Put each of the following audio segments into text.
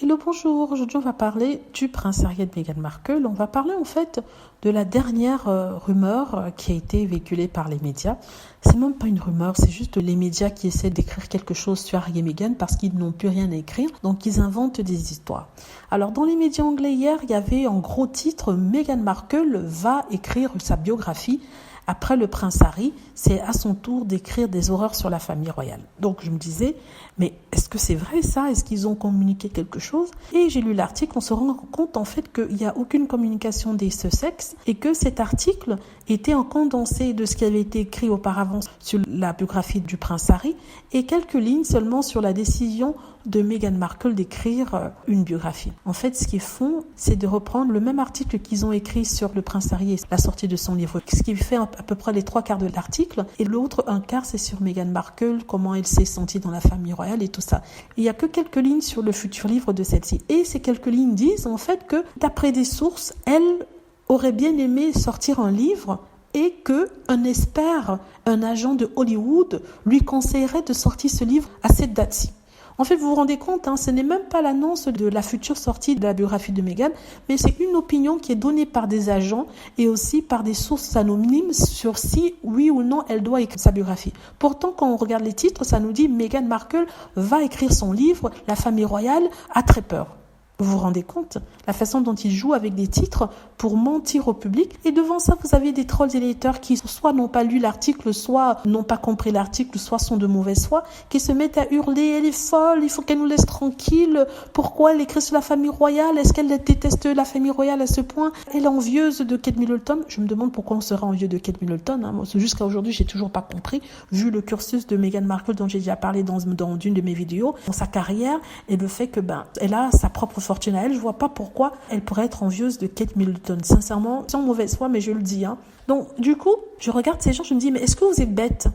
Hello, bonjour. Aujourd'hui, on va parler du prince Harry et de Meghan Markle. On va parler en fait de la dernière rumeur qui a été véhiculée par les médias. C'est même pas une rumeur, c'est juste les médias qui essaient d'écrire quelque chose sur Harry et Meghan parce qu'ils n'ont plus rien à écrire, donc ils inventent des histoires. Alors, dans les médias anglais hier, il y avait en gros titre « Meghan Markle va écrire sa biographie ». Après le prince Harry, c'est à son tour d'écrire des horreurs sur la famille royale. Donc je me disais, mais est-ce que c'est vrai ça? Est-ce qu'ils ont communiqué quelque chose? Et j'ai lu l'article, on se rend compte en fait qu'il n'y a aucune communication des Sussex et que cet article était un condensé de ce qui avait été écrit auparavant sur la biographie du prince Harry et quelques lignes seulement sur la décision de Meghan Markle d'écrire une biographie. En fait, ce qu'ils font, c'est de reprendre le même article qu'ils ont écrit sur le prince Harry et la sortie de son livre, ce qui fait à peu près les 3/4 de l'article, et l'autre 1/4, c'est sur Meghan Markle, comment elle s'est sentie dans la famille royale et tout ça. Il n'y a que quelques lignes sur le futur livre de celle-ci. Et ces quelques lignes disent en fait que, d'après des sources, elle aurait bien aimé sortir un livre et qu'un expert, un agent de Hollywood, lui conseillerait de sortir ce livre à cette date-ci. En fait, vous vous rendez compte, ce n'est même pas l'annonce de la future sortie de la biographie de Meghan, mais c'est une opinion qui est donnée par des agents et aussi par des sources anonymes sur si, oui ou non, elle doit écrire sa biographie. Pourtant, quand on regarde les titres, ça nous dit Meghan Markle va écrire son livre, la famille royale a très peur. Vous vous rendez compte? La façon dont ils jouent avec des titres pour mentir au public. Et devant ça, vous avez des trolls et des haters qui soit n'ont pas lu l'article, soit n'ont pas compris l'article, soit sont de mauvaise foi, qui se mettent à hurler, elle est folle, il faut qu'elle nous laisse tranquille. Pourquoi elle écrit sur la famille royale? Est-ce qu'elle déteste la famille royale à ce point? Elle est envieuse de Kate Middleton. Je me demande pourquoi on serait envieux de Kate Middleton. Moi, jusqu'à aujourd'hui, j'ai toujours pas compris, vu le cursus de Meghan Markle dont j'ai déjà parlé dans une de mes vidéos, dans sa carrière, et le fait que elle a sa propre fortune à elle, je vois pas pourquoi elle pourrait être envieuse de Kate Middleton. Sincèrement, sans mauvaise foi, mais je le dis. Donc, du coup, je regarde ces gens, je me dis, mais est-ce que vous êtes bêtes?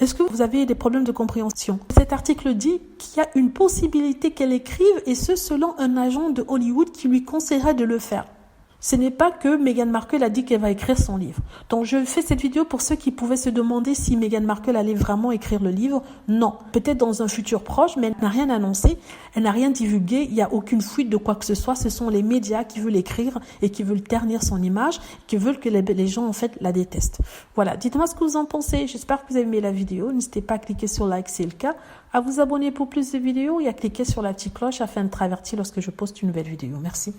Est-ce que vous avez des problèmes de compréhension? Cet article dit qu'il y a une possibilité qu'elle écrive, et ce, selon un agent de Hollywood qui lui conseillerait de le faire. Ce n'est pas que Meghan Markle a dit qu'elle va écrire son livre. Donc, je fais cette vidéo pour ceux qui pouvaient se demander si Meghan Markle allait vraiment écrire le livre. Non. Peut-être dans un futur proche, mais elle n'a rien annoncé. Elle n'a rien divulgué. Il n'y a aucune fuite de quoi que ce soit. Ce sont les médias qui veulent écrire et qui veulent ternir son image, qui veulent que les gens, en fait, la détestent. Voilà. Dites-moi ce que vous en pensez. J'espère que vous avez aimé la vidéo. N'hésitez pas à cliquer sur like si c'est le cas, à vous abonner pour plus de vidéos et à cliquer sur la petite cloche afin de être averti lorsque je poste une nouvelle vidéo. Merci.